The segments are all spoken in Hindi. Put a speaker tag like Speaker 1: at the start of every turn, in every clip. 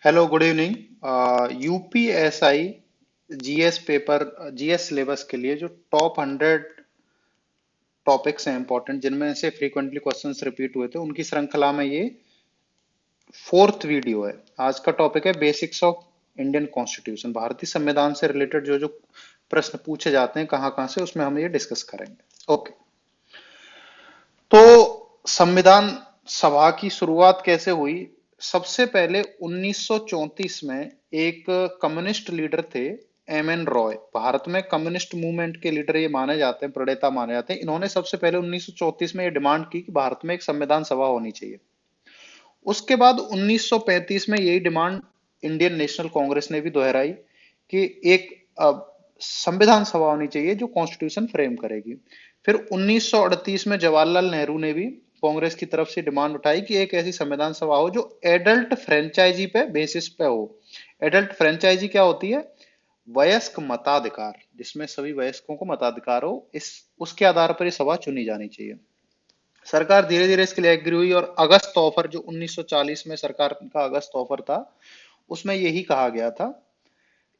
Speaker 1: Hello, good evening. UPSI GS paper, GS syllabus के लिए जो टॉप 100 टॉपिक्स हैं इंपॉर्टेंट, जिनमें से फ्रीक्वेंटली क्वेश्चंस रिपीट हुए थे, उनकी श्रृंखला में ये फोर्थ वीडियो है। आज का टॉपिक है बेसिक्स ऑफ इंडियन कॉन्स्टिट्यूशन। भारतीय संविधान से रिलेटेड जो जो प्रश्न पूछे जाते हैं कहाँ कहाँ से, उसमें हम ये डिस्कस करेंगे। ओके, तो संविधान सभा की शुरुआत कैसे हुई? सबसे पहले 1934 में एक कम्युनिस्ट लीडर थे, एम एन रॉय। भारत में कम्युनिस्ट मूवमेंट के लीडर ये माने जाते हैं, प्रणेता माने जाते हैं। इन्होंने सबसे पहले 1934 में ये डिमांड की कि भारत में एक संविधान सभा होनी चाहिए। उसके बाद 1935 में यही डिमांड इंडियन नेशनल कांग्रेस ने भी दोहराई कि एक संविधान सभा होनी चाहिए जो कॉन्स्टिट्यूशन फ्रेम करेगी। फिर 1938 में जवाहरलाल नेहरू ने भी कांग्रेस की तरफ से डिमांड उठाई कि एक ऐसी संविधान सभा हो जो एडल्ट फ्रेंचाइजी पे बेसिस पे हो। एडल्ट फ्रेंचाइजी क्या होती है? वयस्क मताधिकार, जिसमें सभी वयस्कों को मताधिकार हो, इस उसके आधार पर यह सभा चुनी जानी चाहिए। सरकार धीरे धीरे इसके लिए एग्री हुई और अगस्त ऑफर जो 1940 में सरकार का अगस्त ऑफर था, उसमें यही कहा गया था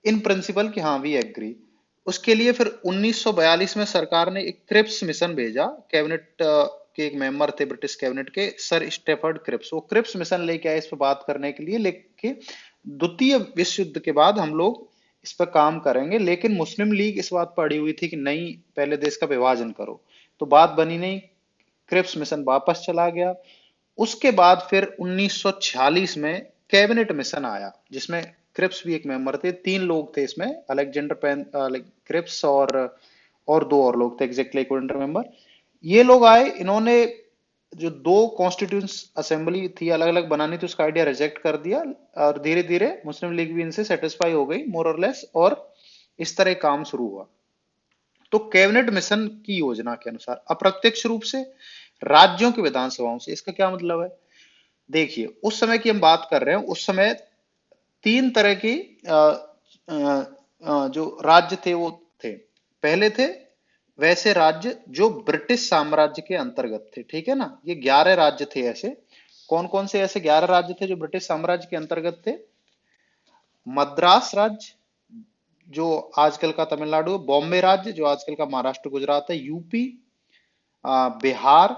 Speaker 1: इन प्रिंसिपल कि हाँ वी एग्री। उसके लिए फिर 1942 में सरकार ने एक क्रिप्स मिशन भेजा। कैबिनेट के एक मेंबर थे ब्रिटिश कैबिनेट के, सर स्टेफर्ड क्रिप्स। वो क्रिप्स मिशन लेके आए इस पर बात करने के लिए, लेके द्वितीय विश्व युद्ध के बाद हम लोग इस पर काम करेंगे। लेकिन मुस्लिम लीग इस बात पर अड़ी हुई थी कि नहीं, पहले देश का विभाजन करो। तो बात बनी नहीं, क्रिप्स मिशन वापस चला गया। उसके बाद फिर 1946 में कैबिनेट मिशन आया, जिसमें क्रिप्स भी एक मेंबर थे। 3 लोग थे इसमें, अलेक्जेंडर पेन, क्रिप्स और 2 और लोग थे, एग्जैक्टली couldn't रिमेंबर। ये लोग आए, इन्होंने जो 2 कॉन्स्टिट्यूंट असेंबली थी अलग अलग बनानी थी, उसका आइडिया रिजेक्ट कर दिया। और धीरे धीरे मुस्लिम लीग भी इनसे सेटिस्फाई हो गई मोर और लेस, और इस तरह काम शुरू हुआ। तो कैबिनेट मिशन की योजना के अनुसार अप्रत्यक्ष रूप से राज्यों की विधानसभाओं से, इसका क्या मतलब है? देखिए, उस समय की हम बात कर रहे हैं, उस समय 3 तरह की जो राज्य थे वो थे। पहले थे वैसे राज्य जो ब्रिटिश साम्राज्य के अंतर्गत थे, ठीक है ना। ये 11 राज्य थे ऐसे। कौन कौन से ऐसे 11 राज्य थे जो ब्रिटिश साम्राज्य के अंतर्गत थे? मद्रास राज्य, जो आजकल का तमिलनाडु है। बॉम्बे राज्य, जो आजकल का महाराष्ट्र गुजरात है। यूपी, बिहार,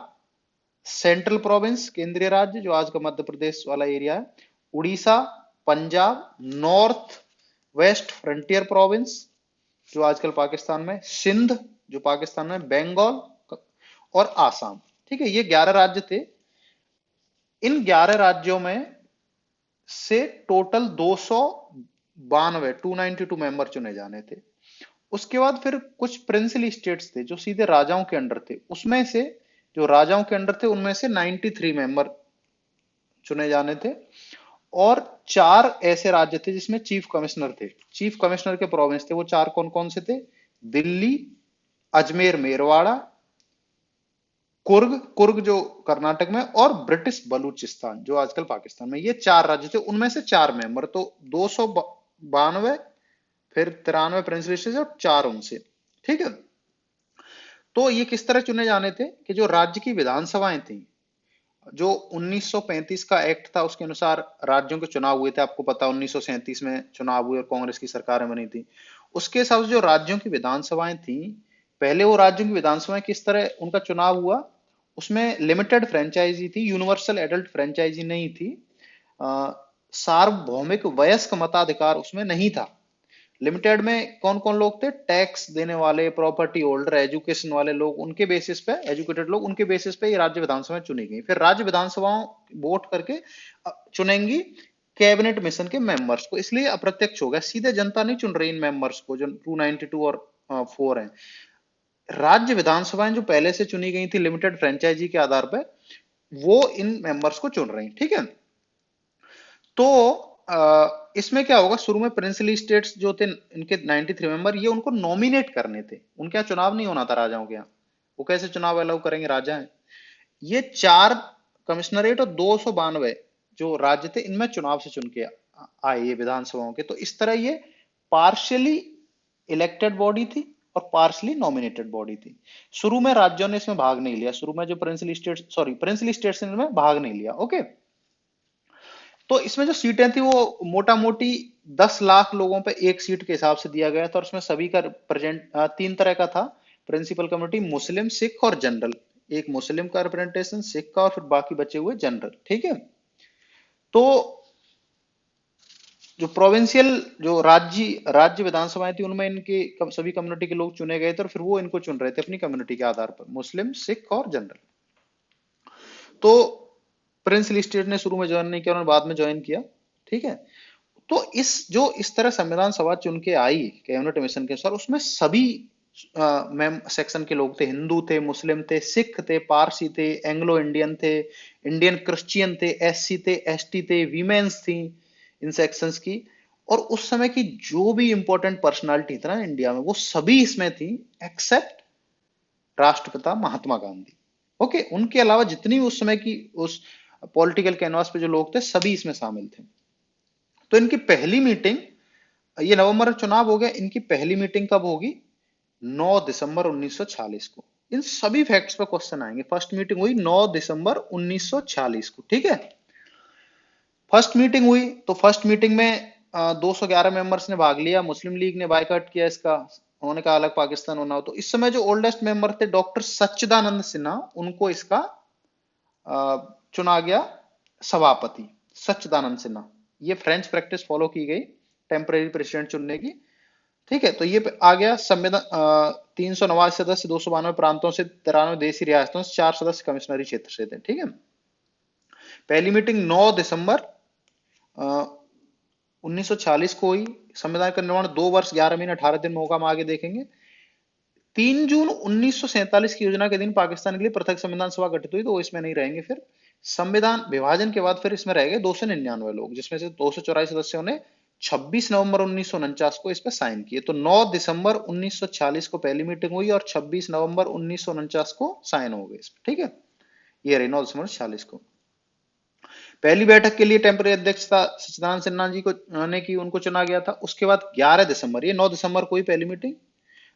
Speaker 1: सेंट्रल प्रोविंस केंद्रीय राज्य, जो आज का मध्य प्रदेश वाला एरिया है। Orissa, Punjab, north west frontier province, जो आजकल पाकिस्तान में। सिंध, जो पाकिस्तान में। बंगाल और आसाम। ठीक है, ये 11 राज्य थे। इन 11 राज्यों में से टोटल 292 मेंबर चुने जाने थे। उसके बाद फिर कुछ प्रिंसली स्टेट्स थे जो सीधे राजाओं के अंडर थे। उसमें से जो राजाओं के अंडर थे उनमें से 93 मेंबर चुने जाने थे। और 4 ऐसे राज्य थे जिसमें चीफ कमिश्नर थे। चीफ कमिश्नर के प्रोविंस थे वो 4 कौन कौन से थे? दिल्ली, अजमेर मेरवाड़ा, कुर्ग, कुर्ग जो कर्नाटक में, और ब्रिटिश बलूचिस्तान जो आजकल पाकिस्तान में। ये 4 राज्य थे, उनमें से 4 मेंबर। तो 292, फिर 93 प्रिंसिपल स्टेट्स और 4 उनसे। ठीक है। तो ये किस तरह चुने जाने थे कि जो राज्य की विधानसभाएं थी, जो 1935 का एक्ट था उसके अनुसार राज्यों के चुनाव हुए थे। आपको पता 1937 में चुनाव हुए और कांग्रेस की सरकारें बनी थी। उसके हिसाब से जो राज्यों की विधानसभाएं थी, पहले वो राज्यों की विधानसभाएं किस तरह उनका चुनाव हुआ? उसमें लिमिटेड फ्रेंचाइजी थी, यूनिवर्सल एडल्ट फ्रेंचाइजी नहीं थी। सार्वभौमिक वयस्क मताधिकार उसमें नहीं था। लिमिटेड में कौन कौन लोग थे? टैक्स देने वाले, प्रॉपर्टी होल्डर, एजुकेशन वाले लोग, उनके बेसिस पे, एजुकेटेड लोग, उनके बेसिस पे ये राज्य विधानसभा चुनी गई। फिर राज्य विधानसभाओं वोट करके चुनेंगी कैबिनेट मिशन के मेंबर्स को। इसलिए अप्रत्यक्ष हो गया, सीधे जनता नहीं चुन रही इन मेंबर्स को, जो 292 और 4 हैं। राज्य विधानसभाएं जो पहले से चुनी गई थी लिमिटेड फ्रेंचाइजी के आधार पर, वो इन मेंबर्स को चुन रही। ठीक है। तो इसमें क्या होगा, शुरू में प्रिंसली स्टेट्स जो थे इनके 93 मेंबर, ये उनको नॉमिनेट करने थे। उनके यहाँ चुनाव नहीं होना था राजाओं के यहाँ। वो कैसे चुनाव अलाउ करेंगे? राजा है। ये 4 कमिश्नरेट और 292 जो राज्य थे, इनमें चुनाव से चुन के आए ये विधानसभाओं के। तो इस तरह ये पार्शियली इलेक्टेड बॉडी थी और पार्शली नॉमिनेटेड बॉडी थी। शुरू में राज्यों ने इसमें भाग नहीं लिया। शुरू में जो प्रिंसली स्टेट्स ने इसमें भाग नहीं लिया। ओके। तो इसमें जो सीटें थी वो मोटा मोटी 10 लाख लोगों पे एक सीट के हिसाब से दिया गया था, और उसमें सभी का प्रेजेंट तीन तरह का था प्रिंसिपल कम्युनिटी, मुस्लिम, सिख और जनरल। एक मुस्लिम का रिप्रेजेंटेशन, सिख का, और फिर बाकी बचे हुए जनरल। ठीक है। तो जो प्रोविंशियल, जो राज्य राज्य विधानसभाएं थी, उनमें इनके सभी कम्युनिटी के लोग चुने गए थे, और फिर वो इनको चुन रहे थे अपनी कम्युनिटी के आधार पर, मुस्लिम, सिख और जनरल। तो प्रिंस लिस्टेड ने शुरू में ज्वाइन नहीं किया, उन्होंने बाद में ज्वाइन किया। ठीक है। तो इस तरह संविधान सभा चुन के आई कैबिनेट मिशन के अनुसार, उसमें सभी मैम सेक्शन के लोग थे, हिंदू थे, मुस्लिम थे, सिख थे, पारसी थे, एंग्लो इंडियन थे, इंडियन क्रिश्चियन थे, एससी थे, एसटी थे, वीमेन्स थी इन सेक्शंस की। और उस समय की जो भी इंपॉर्टेंट पर्सनालिटी थी ना इंडिया में, वो सभी इसमें थी, एक्सेप्ट राष्ट्रपिता महात्मा गांधी। ओके, उनके अलावा जितनी भी उस समय की उस पॉलिटिकल कैनवास पे जो लोग थे, सभी इसमें शामिल थे। तो इनकी पहली मीटिंग, ये नवंबर में चुनाव हो गया, इनकी पहली मीटिंग कब होगी? 9 दिसंबर 1946 को। इन सभी फैक्ट्स पर क्वेश्चन आएंगे। फर्स्ट मीटिंग हुई 9 दिसंबर 1946 को। ठीक है। फर्स्ट मीटिंग हुई, तो फर्स्ट मीटिंग में 211 मेंबर्स ने भाग लिया। मुस्लिम लीग ने बायकॉट किया इसका, उन्होंने कहा अलग पाकिस्तान होना हो। तो इस समय जो ओल्डेस्ट मेंबर थे डॉक्टर सच्चिदानंद सिन्हा, उनको इसका चुना गया सभापति, सच्चिदानंद सिन्हा। ये फ्रेंच प्रैक्टिस फॉलो की गई टेम्परेरी प्रेसिडेंट चुनने की। ठीक है। तो ये आ गया संविधान। 389 सदस्य 292 प्रांतों से, 93 देशी रियासतों से, 4 सदस्य कमिश्नरी क्षेत्र से थे। ठीक है। पहली मीटिंग 9 दिसंबर 1946 को हुई। संविधान का निर्माण 2 वर्ष 11 महीने 18 दिन में होगा, हम आगे देखेंगे। 3 जून 1947 की योजना के दिन पाकिस्तान के लिए पृथक संविधान सभा गठित हुई, तो वो इसमें नहीं रहेंगे। फिर संविधान विभाजन के बाद फिर इसमें रह गए 299 लोग, जिसमें से 284 सदस्यों ने 26 नवंबर 1949 को इस पर साइन किए। तो 9 दिसंबर 1946 को पहली मीटिंग हुई और 26 नवंबर 1949 को साइन हो गए इस पर। ठीक है। ये रही 9 दिसंबर 46 को। पहली बैठक के लिए टेम्परेरी अध्यक्षता सच्चिदानंद सिन्हा जी को ने की, उनको चुना गया था। उसके बाद 11 दिसंबर, ये 9 दिसंबर को हुई पहली मीटिंग।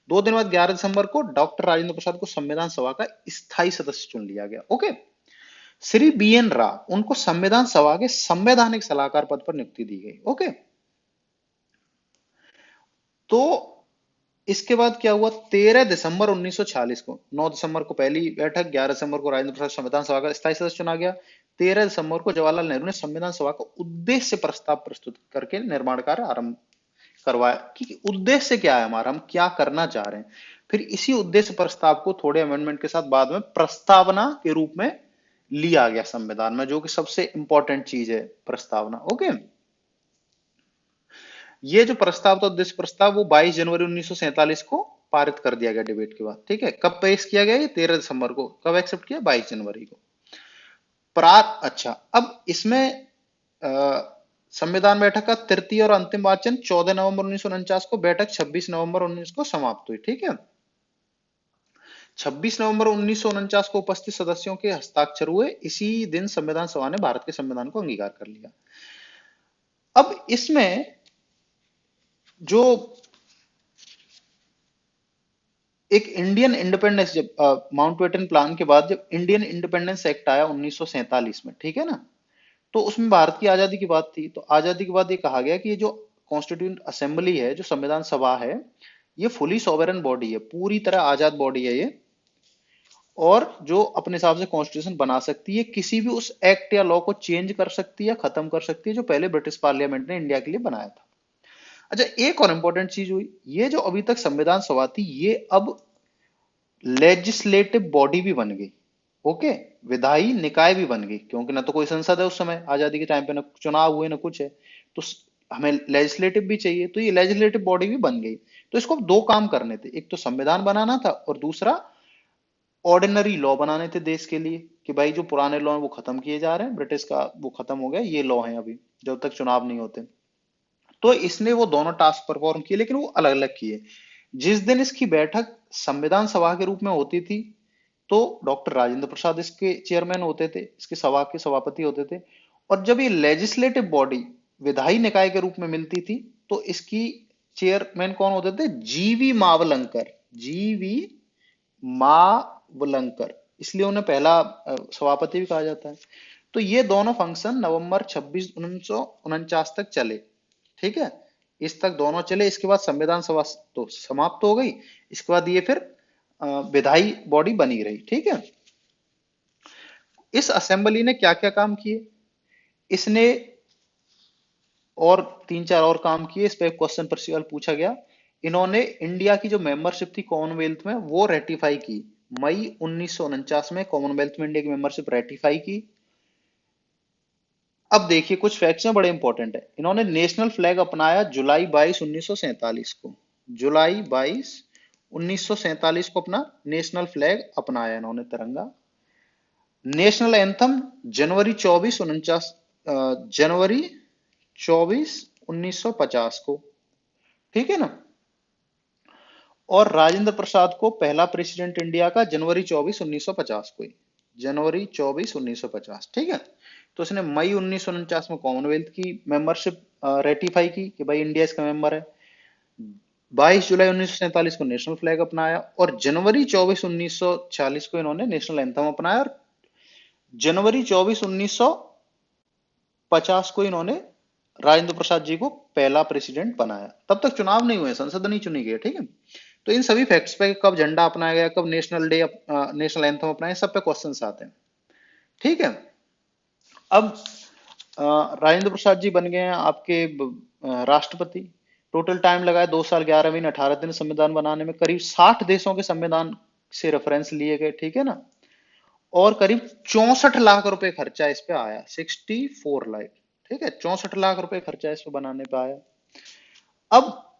Speaker 1: 2 दिन बाद 11 दिसंबर को डॉक्टर राजेंद्र प्रसाद को संविधान सभा का स्थायी सदस्य चुन लिया गया। Okay. Shri B N Rao, उनको संविधान सभा के संवैधानिक सलाहकार पद पर नियुक्ति दी गई। ओके। तो इसके बाद क्या हुआ? 13 दिसंबर 1946 को, 9 दिसंबर को पहली बैठक, 11 दिसंबर को राजेंद्र प्रसाद संविधान सभा का स्थायी सदस्य चुना गया। 13 दिसंबर को जवाहरलाल नेहरू ने संविधान सभा का उद्देश्य प्रस्ताव प्रस्तुत करके निर्माण कार्य आरंभ करवाया कि उद्देश्य क्या है हमारा, हम क्या करना चाह रहे हैं। फिर इसी उद्देश्य प्रस्ताव को थोड़े अमेंडमेंट के साथ बाद में प्रस्तावना के रूप में लिया गया संविधान में, जो कि सबसे इंपॉर्टेंट चीज है, प्रस्तावना। ओके। ये जो प्रस्ताव था, उद्देश्य प्रस्ताव, वो 22 जनवरी 1947 को पारित कर दिया गया डिबेट के बाद। ठीक है। कब पेश किया गया? ये 13 दिसंबर को। कब एक्सेप्ट किया? 22 जनवरी को। अच्छा, अब इसमें संविधान बैठक का तृतीय और अंतिम वाचन 14 नवंबर 1949 को, बैठक 26 नवंबर 19 को समाप्त हुई। ठीक है। 26 नवंबर 1949 को उपस्थित सदस्यों के हस्ताक्षर हुए। इसी दिन संविधान सभा ने भारत के संविधान को अंगीकार कर लिया। अब इसमें जो एक इंडियन इंडिपेंडेंस, जब माउंटबेटन प्लान के बाद जब इंडियन इंडिपेंडेंस एक्ट आया 1947 में, ठीक है ना, तो उसमें भारत की आजादी की बात थी। तो आजादी के बाद ये कहा गया कि ये जो कॉन्स्टिट्यूंट असेंबली है, जो संविधान सभा है, ये फुली सॉवरेन बॉडी है, पूरी तरह आजाद बॉडी है ये, और जो अपने हिसाब से कॉन्स्टिट्यूशन बना सकती है, किसी भी उस एक्ट या लॉ को चेंज कर सकती है या खत्म कर सकती है जो पहले ब्रिटिश पार्लियामेंट ने इंडिया के लिए बनाया था। अच्छा, एक और इंपॉर्टेंट चीज हुई, ये जो अभी तक संविधान सभा थी, ये अब लेजिस्लेटिव बॉडी भी बन गई। ओके। विधायी निकाय भी बन गई, क्योंकि ना तो कोई संसद है उस समय आजादी के टाइम पे, ना चुनाव हुए ना कुछ है, तो हमें लेजिस्लेटिव भी चाहिए, तो ये लेजिस्लेटिव बॉडी भी बन गई। तो इसको दो काम करने थे, एक तो संविधान बनाना था और दूसरा ऑर्डिनरी लॉ बनाने थे देश के लिए, कि भाई जो पुराने लॉ हैं वो खत्म किए जा रहे हैं, ब्रिटिश का वो खत्म हो गया, ये लॉ है अभी जब तक चुनाव नहीं होते। तो इसने वो दोनों टास्क परफॉर्म किए, लेकिन वो अलग अलग किए। जिस दिन इसकी बैठक संविधान सभा के रूप में होती थी, तो डॉक्टर राजेंद्र प्रसाद इसके चेयरमैन होते थे, इसके सभा के सभापति होते थे। और जब ये लेजिस्लेटिव बॉडी विधायी निकाय के रूप में मिलती थी, तो इसकी चेयरमैन कौन होते थे? जीवी मावलंकर। जीवी मावलंकर, इसलिए उन्हें पहला सभापति भी कहा जाता है। तो ये दोनों फंक्शन नवंबर 26 1949 तक चले। ठीक है, इस तक दोनों चले। इसके बाद संविधान सभा तो समाप्त हो गई। इसके बाद ये फिर विधायी बॉडी बनी रही। ठीक है, इस असेंबली ने क्या क्या काम किए, इसने और तीन चार और काम किए। इस पे क्वेश्चन पर पूछा गया। इन्होंने इंडिया की जो मेंबरशिप थी कॉमनवेल्थ में वो रेटिफाई की। मई 1949 में कॉमनवेल्थ में इंडिया की मेंबरशिप रेटिफाई की। अब देखिए कुछ फैक्ट्स में बड़े इंपॉर्टेंट है। इन्होंने नेशनल फ्लैग अपनाया जुलाई 22 1947 को। जुलाई 22 1947 को अपना नेशनल फ्लैग अपनाया इन्होंने, तिरंगा। नेशनल एंथम जनवरी 24 49 जनवरी 24 1950 को। ठीक है ना। और राजेंद्र प्रसाद को पहला प्रेसिडेंट इंडिया का जनवरी 24 1950 को ही। जनवरी 24 1950। ठीक है, तो उसने मई 1949 में कॉमनवेल्थ की मेंबरशिप रेटिफाई की कि भाई इंडिया इसका मेंबर है। 22 जुलाई 1947 को नेशनल फ्लैग अपनाया और जनवरी 24 1946 को इन्होंने नेशनल एंथम अपनाया। और जनवरी 24 1950 को इन्होंने राजेंद्र प्रसाद जी को पहला प्रेसिडेंट बनाया। तब तक चुनाव नहीं हुए, संसद नहीं चुनी गई। ठीक है, तो इन सभी फैक्ट्स पे कब झंडा अपनाया गया, कब नेशनल डे नेशनल एंथम अपनाया, सब पे क्वेश्चंस आते हैं। ठीक है, अब राजेंद्र प्रसाद जी बन गए हैं आपके राष्ट्रपति। टोटल टाइम लगा है 2 साल 11 महीने 18 दिन संविधान बनाने में। करीब 60 देशों के संविधान से रेफरेंस लिए गए। ठीक है ना। और करीब 64 लाख रुपए खर्चा इस पे आया, 64 लाख। ठीक है, 64 लाख रुपए खर्चा इस पे बनाने पे आया। अब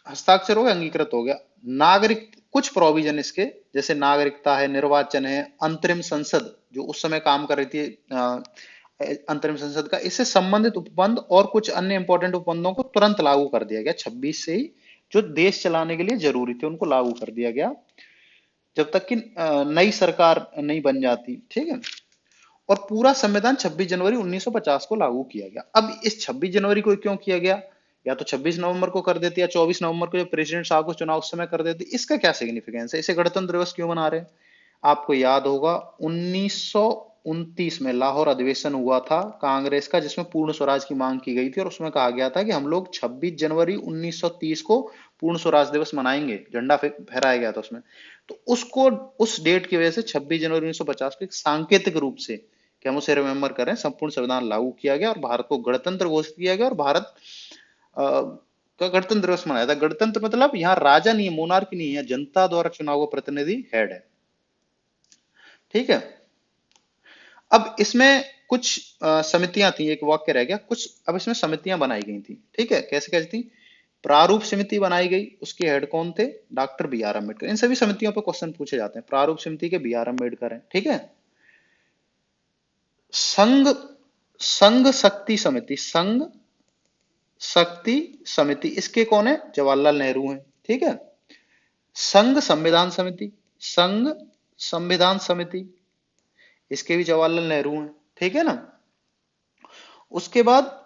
Speaker 1: हस्ताक्षर हो गया, अंगीकृत हो गया। नागरिक कुछ प्रोविजन इसके, जैसे नागरिकता है, निर्वाचन है, अंतरिम संसद जो उस समय काम कर रही थी, अंतरिम संसद का, इससे संबंधित उपबंध और कुछ अन्य इंपॉर्टेंट उपबंधों को तुरंत लागू कर दिया गया 26 से ही। जो देश चलाने के लिए जरूरी थे उनको लागू कर दिया गया, जब तक कि नई सरकार नहीं बन जाती। ठीक है, और पूरा संविधान 26 जनवरी 1950 को लागू किया गया। अब इस 26 जनवरी को क्यों किया गया, या तो 26 नवंबर को कर देते या 24 नवंबर को जब प्रेसिडेंट साहब को चुनाव उस समय कर देते, इसका क्या सिग्निफिकेंस है, इसे गणतंत्र दिवस क्यों मना रहे हैं। आपको याद होगा 1929 में लाहौर अधिवेशन हुआ था कांग्रेस का, जिसमें पूर्ण स्वराज की मांग की गई थी और उसमें कहा गया था कि हम लोग 26 जनवरी 1930 को पूर्ण स्वराज दिवस मनाएंगे, झंडा फहराया गया था उसमें। तो उसको, उस डेट की वजह से 26 जनवरी 1950 को एक सांकेतिक रूप से कि हम उसे रिमेंबर करें, संपूर्ण संविधान लागू किया गया और भारत को गणतंत्र घोषित किया गया और भारत का गणतंत्र दिवस मनाया था। गणतंत्र मतलब यहाँ राजा नहीं है, मोनार्की नहीं है, जनता द्वारा चुना हुआ प्रतिनिधि हेड है। ठीक है, अब इसमें कुछ समितियां थी, एक वाक्य रह गया कुछ। अब इसमें समितियां बनाई गई थी। ठीक है, कैसे कैसे थी। प्रारूप समिति बनाई गई, उसके हेड कौन थे, डॉक्टर बी आर अम्बेडकर। इन सभी समितियों पर क्वेश्चन पूछे जाते हैं। प्रारूप समिति के बी आर अम्बेडकर हैं। ठीक है, संघ संघ शक्ति समिति, संघ शक्ति समिति, इसके कौन है, जवाहरलाल नेहरू हैं। ठीक है, संघ संविधान समिति, संघ संविधान समिति, इसके भी जवाहरलाल नेहरू हैं। ठीक है ना। उसके बाद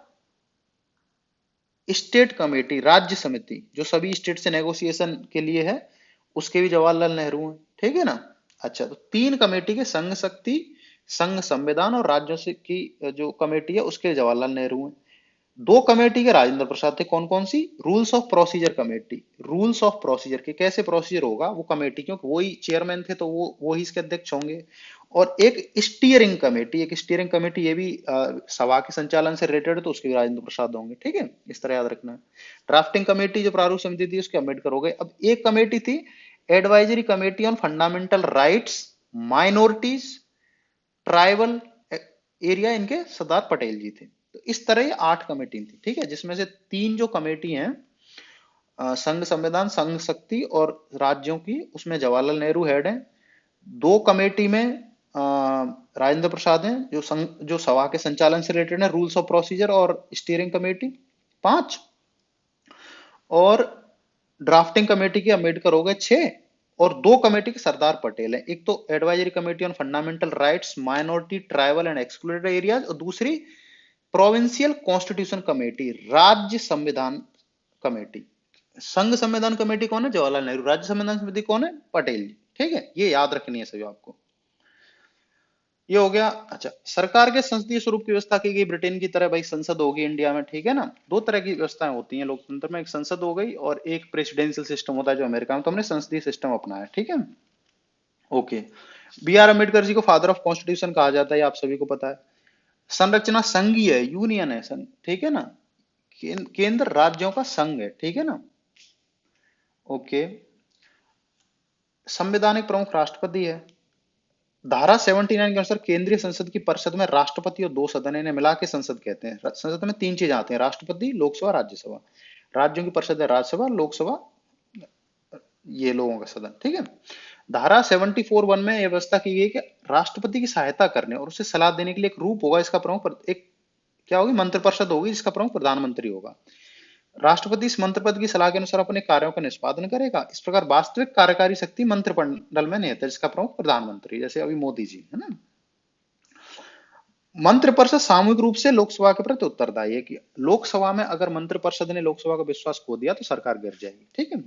Speaker 1: स्टेट कमेटी, राज्य समिति, जो सभी स्टेट से नेगोशिएशन के लिए है, उसके भी जवाहरलाल नेहरू हैं। ठीक है ना। अच्छा, तो तीन कमेटी के, संघ शक्ति, संघ संविधान और राज्यों से की जो कमेटी है उसके जवाहरलाल नेहरू हैं। दो कमेटी के राजेंद्र प्रसाद थे। कौन कौन सी, rules of procedure committee, rules of procedure के कैसे प्रोसीजर होगा वो कमेटी, क्योंकि वही चेयरमैन थे तो वो ही इसके अध्यक्ष होंगे। और एक स्टीयरिंग कमेटी, एक स्टीयरिंग कमेटी, ये भी सभा के संचालन से रिलेटेड है तो उसके भी राजेंद्र प्रसाद होंगे। ठीक है, इस तरह याद रखना है। ड्राफ्टिंग कमेटी जो प्रारूप समिति थी उसके अम्बेडकर हो गए। अब एक कमेटी थी advisory committee on fundamental rights minorities tribal area, इनके सरदार पटेल जी थे। तो इस तरह ये 8 कमेटी थी। ठीक है, जिसमें से 3 जो कमेटी हैं संघ संविधान संघ शक्ति और राज्यों की, उसमें जवाहरलाल नेहरू हेड हैं। 2 कमेटी में राजेंद्र प्रसाद हैं, जो संघ जो सभा के संचालन से रिलेटेड है, रूल्स ऑफ प्रोसीजर और स्टीयरिंग कमेटी 5। और ड्राफ्टिंग कमेटी के अम्बेडकर हो गए 6। और 2 कमेटी के सरदार पटेल हैं। एक तो advisory committee on fundamental rights minority tribal and excluded areas, और दूसरी प्रोविंशियल कॉन्स्टिट्यूशन कमेटी, राज्य संविधान कमेटी। संघ संविधान कमेटी कौन है, जवाहरलाल नेहरू। राज्य संविधान समिति कौन है, पटेल जी। ठीक है, ये याद रखनी है सभी आपको। ये हो गया। अच्छा, सरकार के संसदीय स्वरूप की व्यवस्था की गई ब्रिटेन की तरह, भाई संसद होगी इंडिया में, ठीक है ना। दो तरह की व्यवस्थाएं होती हैं लोकतंत्र में, एक संसद हो गई और एक प्रेसिडेंशियल सिस्टम होता है जो अमेरिका में, तो हमने संसदीय सिस्टम अपनाया, ठीक है। Okay. B are Ambedkar ji को फादर ऑफ कॉन्स्टिट्यूशन कहा जाता है, ये आप सभी को पता है। संरचना संघीय है, यूनियन है संघ, ठीक है ना। केंद्र राज्यों का संघ है, ठीक है ना। ओके। संवैधानिक प्रमुख राष्ट्रपति है। धारा 79 के अनुसार केंद्रीय संसद की परिषद में राष्ट्रपति और दो सदन है, इन्हें मिला के संसद कहते हैं। संसद में तीन चीज आती हैं, राष्ट्रपति, लोकसभा, राज्यसभा। राज्यों की परिषद है राज्यसभा, लोकसभा, ये लोगों का सदन, ठीक है। धारा 74(1) में यह व्यवस्था की गई कि राष्ट्रपति की सहायता करने और उसे सलाह देने के लिए एक रूप होगा, इसका प्रमुख एक क्या होगी, मंत्रिपरिषद होगी, जिसका प्रमुख प्रधानमंत्री होगा। राष्ट्रपति इस मंत्रिपद की सलाह के अनुसार अपने कार्यों का निष्पादन करेगा। इस प्रकार वास्तविक कार्यकारी शक्ति मंत्रिमंडल में निहित है, जिसका प्रमुख प्रधानमंत्री, जैसे अभी मोदी जी है ना। मंत्रिपरिषद सामूहिक रूप से लोकसभा के प्रति उत्तरदायी है कि लोकसभा में अगर मंत्रिपरिषद ने लोकसभा का विश्वास खो दिया तो सरकार गिर जाएगी, ठीक है।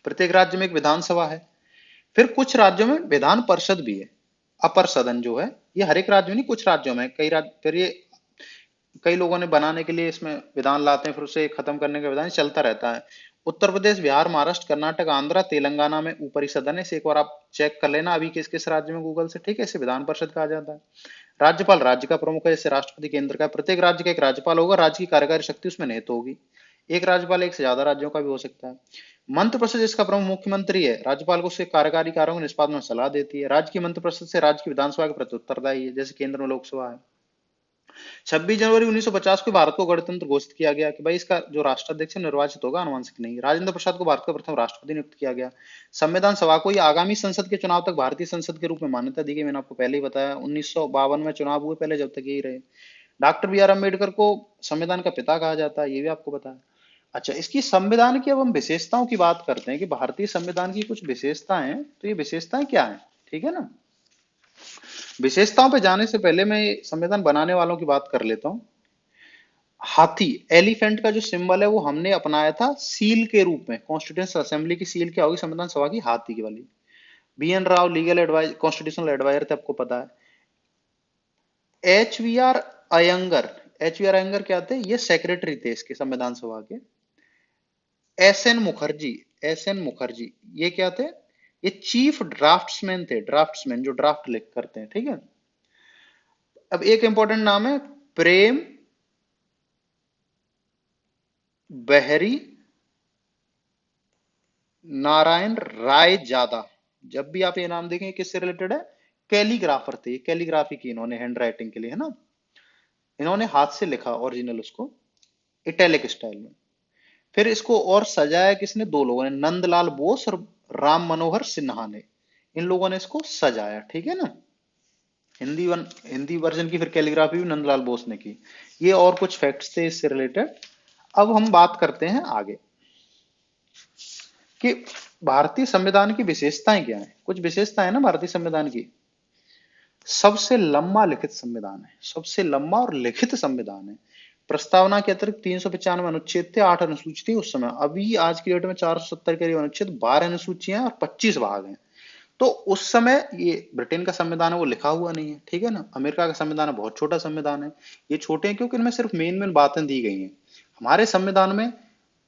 Speaker 1: प्रत्येक राज्य में एक विधानसभा है। फिर कुछ राज्यों में विधान परिषद भी है। अपर सदन जो है, ये हर एक राज्य में नहीं, कुछ राज्यों में, कई राज्य, फिर ये कई लोगों ने बनाने के लिए इसमें विधान लाते हैं, फिर उसे खत्म करने का विधान चलता रहता है। उत्तर प्रदेश, बिहार, महाराष्ट्र, कर्नाटक, आंध्र, तेलंगाना में ऊपरी सदन है, इसे एक बार आप चेक कर लेना अभी किस किस राज्य में गूगल से, ठीक है। इसे विधान परिषद कहा जाता है। राज्यपाल राज्य का प्रमुख है, जैसे राष्ट्रपति केंद्र का। प्रत्येक राज्य का एक राज्यपाल होगा, राज्य की कार्यकारी शक्ति उसमें निहित होगी। एक राज्यपाल एक से ज्यादा राज्यों का भी हो सकता है। मंत्रिपरिषद जिसका प्रमुख मुख्यमंत्री है, राज्यपाल को उसके कार्यकारी कार्यों के निष्पादन में सलाह देती है। राज्य की मंत्रिपरिषद से राज्य की विधानसभा के प्रति उत्तरदायी है, जैसे केंद्र में लोकसभा है। 26 जनवरी 1950 को भारत को गणतंत्र घोषित किया गया कि भाई इसका जो राष्ट्राध्यक्ष निर्वाचित होगा, आनुवंशिक नहीं। राजेंद्र प्रसाद को भारत का प्रथम राष्ट्रपति नियुक्त किया गया। संविधान सभा को ये आगामी संसद के चुनाव तक भारतीय संसद के रूप में मान्यता दी गई, मैंने आपको पहले ही बताया। 1952 में चुनाव हुए, पहले जब तक यही रहे। डॉक्टर बी आर अम्बेडकर को संविधान का पिता कहा जाता है, ये भी आपको पता है। अच्छा, इसकी संविधान की अब हम विशेषताओं की बात करते हैं कि भारतीय संविधान की कुछ विशेषताएं हैं, तो ये विशेषताएं क्या है, ठीक है ना। विशेषताओं पे जाने से पहले मैं संविधान बनाने वालों की बात कर लेता हूँ। हाथी, एलिफेंट का जो सिंबल है वो हमने अपनाया था सील के रूप में। कॉन्स्टिट्यूशन असेंबली की सील क्या होगी संविधान सभा की, हाथी की वाली। B N Rao legal advise constitutional adviser थे, आपको पता है। H V R Iyengar, H V R Iyengar क्या थे, ये सेक्रेटरी थे इसके संविधान सभा के। S N Mukherjee, S N Mukherjee ये क्या थे, ये चीफ ड्राफ्ट्समैन थे। ड्राफ्ट्समैन जो ड्राफ्ट लिख करते हैं, ठीक है। अब एक इंपॉर्टेंट नाम है, प्रेम बहरी नारायण राय जादा। जब भी आप ये नाम देखेंगे किससे रिलेटेड है, कैलीग्राफर थे, कैलीग्राफी की इन्होंने, हैंड राइटिंग के लिए, है ना। इन्होंने हाथ से लिखा ओरिजिनल उसको, इटैलिक स्टाइल में। फिर इसको और सजाया किसने, दो लोगों ने, नंदलाल बोस और राम मनोहर सिन्हा ने। इन लोगों ने इसको सजाया, ठीक है ना। हिंदी वर्जन की फिर कैलीग्राफी भी नंदलाल बोस ने की। ये और कुछ फैक्ट्स थे इससे रिलेटेड। अब हम बात करते हैं आगे कि भारतीय संविधान की विशेषताएं क्या हैं। कुछ विशेषताएं ना भारतीय संविधान की। सबसे लंबा लिखित संविधान है, सबसे लंबा और लिखित संविधान है। प्रस्तावना के अतिरिक्त 395 अनुच्छेद थे, 8 अनुसूची थी उस समय। अभी आज की डेट में 470 के करीब अनुच्छेद, 12 अनुसूचियां और 25 भाग हैं। तो उस समय ये ब्रिटेन का संविधान है वो लिखा हुआ नहीं है, ठीक है ना। अमेरिका का संविधान है, बहुत छोटा संविधान है। ये छोटे हैं क्योंकि इनमें सिर्फ मेन मेन बातें दी गई हैं। हमारे संविधान में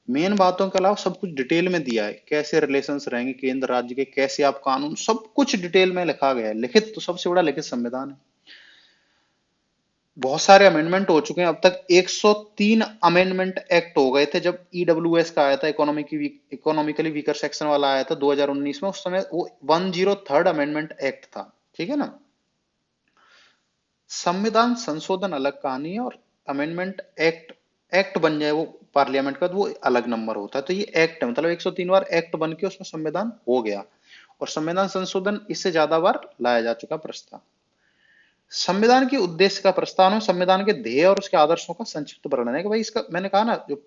Speaker 1: मेन बातों के अलावा सब कुछ डिटेल में दिया है, कैसे रिलेशंस रहेंगे केंद्र राज्य के, कैसे आप कानून, सब कुछ डिटेल में लिखा गया है। लिखित तो सबसे बड़ा लिखित संविधान है। बहुत सारे अमेंडमेंट हो चुके हैं अब तक, 103 अमेंडमेंट एक्ट हो गए थे जब ईडब्ल्यूएस का आया था, इकोनॉमिकली वीकर सेक्शन वाला आया था 2019 में। उस समय वो 103rd अमेंडमेंट एक्ट था, ठीक है ना। संविधान संशोधन अलग कहानी है, और अमेंडमेंट एक्ट, एक्ट बन जाए वो पार्लियामेंट का तो वो अलग नंबर होता है। तो ये एक्ट है, मतलब 103 बार एक्ट बन के उसमें संविधान हो गया। और संविधान संशोधन इससे ज्यादा बार लाया जा चुका प्रस्ताव। संविधान के उद्देश्य का प्रस्ताव में संविधान के ध्येय और उसके आदर्शों का संक्षिप्त वर्णन है कि भाई इसका, मैंने कहा ना, जो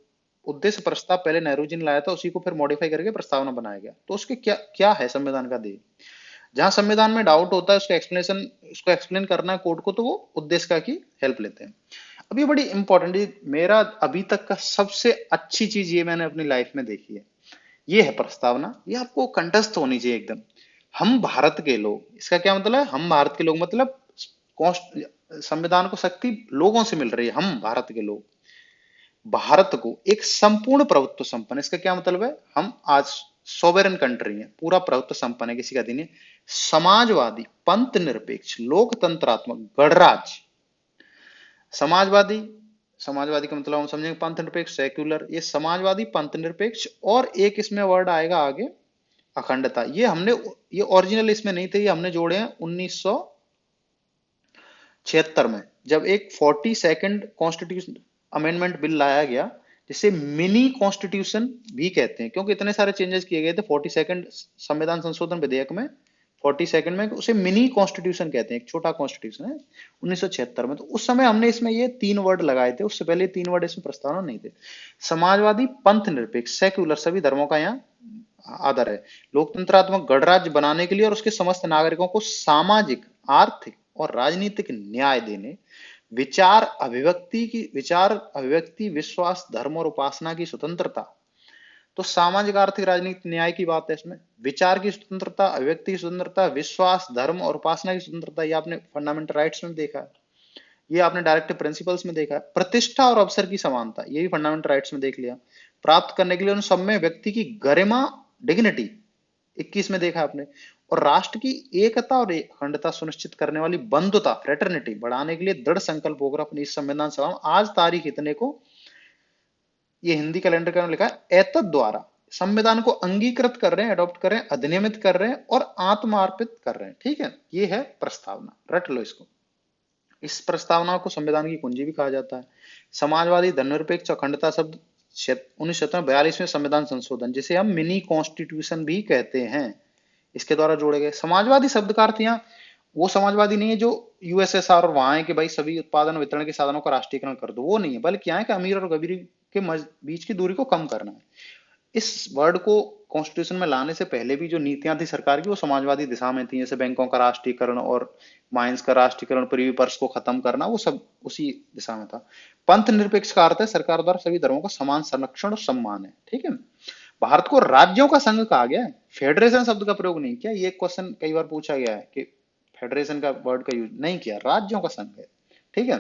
Speaker 1: उद्देश्य प्रस्ताव पहले नेहरू जी ने लाया था उसी को फिर मॉडिफाई करके प्रस्तावना बनाया गया। तो उसके क्या क्या है संविधान का ध्येय। जहां संविधान में डाउट होता है उसका एक्सप्लेनेशन, उसको एक्सप्लेन करना है कोर्ट को, तो वो उद्देश्य का की हेल्प लेते हैं। अब ये बड़ी इंपॉर्टेंट, मेरा अभी तक का सबसे अच्छी चीज ये मैंने अपनी लाइफ में देखी है, ये है प्रस्तावना। ये आपको कंठस्थ होनी चाहिए एकदम। हम भारत के लोग, इसका क्या मतलब है, हम भारत के लोग मतलब संविधान को शक्ति लोगों से मिल रही है, हम भारत के लोग भारत को एक संपूर्ण प्रभुत्व संपन्न, इसका क्या मतलब है, हम आज सोवेरेन कंट्री है, पूरा प्रभुत्व संपन्न है, किसी का अधीन है, समाजवादी, पंथ निरपेक्ष, लोकतंत्रात्मक गणराज्य। समाजवादी, समाजवादी का मतलब हम समझेंगे पंथ निरपेक्ष, सेक्युलर, ये समाजवादी, पंथ निरपेक्ष, और एक इसमें वर्ड आएगा आगे अखंडता। ये हमने, ये ओरिजिनल इसमें नहीं थे, ये हमने जोड़े हैं 1976 में, जब एक 42nd कॉन्स्टिट्यूशन अमेंडमेंट बिल लाया गया, जिसे मिनी कॉन्स्टिट्यूशन भी कहते हैं, क्योंकि इतने सारे चेंजेस किए गए थे 42nd संविधान संशोधन विधेयक में, 42nd में, उसे मिनी कॉन्स्टिट्यूशन कहते हैं, एक छोटा कॉन्स्टिट्यूशन है 1976 में। तो उस समय हमने इसमें ये 3 वर्ड लगाए थे, उससे पहले 3 वर्ड इसमें प्रस्तावना नहीं थे। समाजवादी, पंथ निरपेक्ष, सेक्युलर, सभी धर्मों का यहाँ आदर है, लोकतंत्रात्मक गणराज्य बनाने के लिए और उसके समस्त नागरिकों को सामाजिक, आर्थिक और राजनीतिक न्याय देने, विचार अभिव्यक्ति, विश्वास, धर्म और उपासना की स्वतंत्रता। तो सामाजिक, आर्थिक, राजनीतिक न्याय की बात है इसमें, विचार की स्वतंत्रता, अभिव्यक्ति की स्वतंत्रता, विश्वास, धर्म और उपासना की स्वतंत्रता, ये आपने फंडामेंटल राइट्स में देखा है, ये आपने डायरेक्टिव प्रिंसिपल्स में देखा है। प्रतिष्ठा और अवसर की समानता, ये भी फंडामेंटल राइट्स में देख लिया, प्राप्त करने के लिए उन सब में व्यक्ति की गरिमा, डिग्निटी, 21 में देखा आपने, और राष्ट्र की एकता और अखंडता सुनिश्चित करने वाली बंधुता, फ्रेटर्निटी बढ़ाने के लिए दृढ़ संकल्प होकर अपनी इस संविधान सभा में आज तारीख इतने को, ये हिंदी कैलेंडर का लिखा है, एतद द्वारा संविधान को अंगीकृत कर रहे हैं, अडॉप्ट कर रहे हैं, अधिनियमित कर रहे हैं और आत्मार्पित कर रहे हैं। ठीक है, ये है प्रस्तावना, रट लो इसको। इस प्रस्तावना को संविधान की कुंजी भी कहा जाता है। समाजवादी, धर्मनिरपेक्ष, अखंडता शब्द 1942 में संविधान संशोधन, जिसे हम मिनी कॉन्स्टिट्यूशन भी कहते हैं, इसके द्वारा जोड़े गए। समाजवादी शब्द का अर्थ यहाँ वो समाजवादी नहीं है जो यूएसएसआर और वहां है कि भाई सभी उत्पादन वितरण के साधनों का राष्ट्रीयकरण कर दो, वो नहीं है, बल्कि यहाँ है कि अमीर और गरीब के बीच की दूरी को कम करना है। इस वर्ड को कॉन्स्टिट्यूशन में लाने से पहले भी जो नीतियां थी सरकार की, वो समाजवादी दिशा में थी, जैसे बैंकों का राष्ट्रीयकरण और माइंस का राष्ट्रीयकरण, प्रीवी पर्स को खत्म करना, वो सब उसी दिशा में था। पंथ निरपेक्ष का अर्थ है सरकार द्वारा सभी धर्मों का समान संरक्षण और सम्मान है। ठीक है, भारत को राज्यों का संघ कहा गया है, फेडरेशन शब्द का प्रयोग नहीं किया। ये क्वेश्चन कई बार पूछा गया है कि फेडरेशन का वर्ड का यूज नहीं किया, राज्यों का संघ है। ठीक है,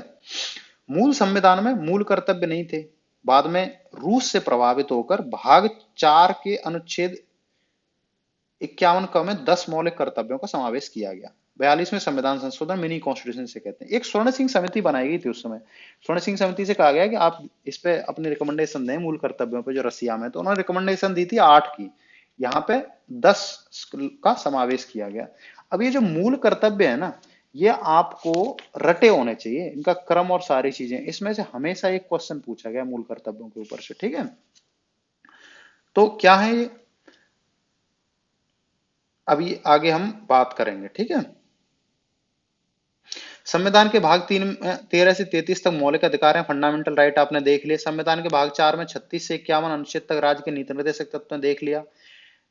Speaker 1: मूल संविधान में मूल कर्तव्य नहीं थे, बाद में रूस से प्रभावित होकर भाग 4 के अनुच्छेद 51 क में 10 मौलिक कर्तव्यों का समावेश किया गया। 42 में संविधान संशोधन मिनी कॉन्स्टिट्यूशन से कहते हैं। एक स्वर्ण सिंह समिति बनाई गई थी उस समय, स्वर्ण सिंह समिति से कहा गया कि आप इस पे अपनी रिकमेंडेशन दें मूल कर्तव्यों पे जो रसिया में, तो उन्होंने रिकमेंडेशन दी थी 8 की, यहाँ पे 10 का समावेश किया गया। अब ये जो मूल कर्तव्य है ना, ये आपको रटे होने चाहिए, इनका क्रम और सारी चीजें, इसमें से हमेशा एक क्वेश्चन पूछा गया मूल कर्तव्यों के ऊपर से। ठीक है, तो क्या है ये, अभी आगे हम बात करेंगे। ठीक है, संविधान के भाग 13 से 33 तक मौलिक अधिकार हैं, फंडामेंटल राइट आपने देख लिया। संविधान के भाग 4 में 36 से 51 अनुच्छेद तक राज्य के नीति निर्देशक तत्व देख लिया।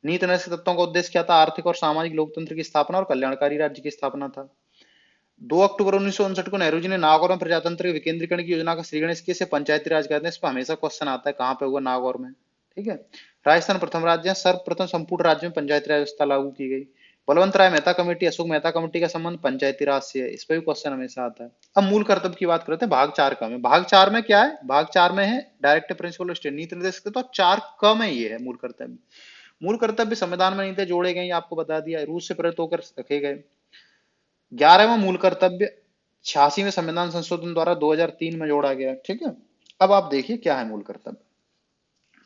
Speaker 1: नीति निर्देशक तत्वों का उद्देश्य क्या था, आर्थिक और सामाजिक लोकतंत्र की स्थापना और कल्याणकारी राज्य की स्थापना था। 2 अक्टूबर 1959 को नेहरू जी ने नागौर में प्रजातंत्र के विकेंद्रीकरण की योजना का श्रीगणेश किया, इसे पंचायती राज कहते हैं। इस पर हमेशा क्वेश्चन आता है कहाँ पे हुआ, नागौर में। ठीक है, राजस्थान प्रथम राज्य है, सर्वप्रथम संपूर्ण राज्य में पंचायती राज व्यवस्था लागू की गई। बलवंत राय मेहता कमेटी, अशोक मेहता कमेटी का संबंध पंचायती राज से है, इस पर भी क्वेश्चन हमेशा आता है। अब मूल कर्तव्य की बात करते हैं, भाग 4 का में, भाग 4 में क्या है, भाग 4 में है डायरेक्टिव प्रिंसिपल ऑफ स्टेट, नीति निर्देशक, तो 4 क में ये है मूल कर्तव्य। मूल कर्तव्य संविधान में नहीं थे, जोड़े गए, आपको बता दिया, रूस से प्रेरित होकर रखे गए। 11वां मूल कर्तव्य 86 में संविधान संशोधन द्वारा 2003 में जोड़ा गया। ठीक है, अब आप देखिए क्या है मूल कर्तव्य।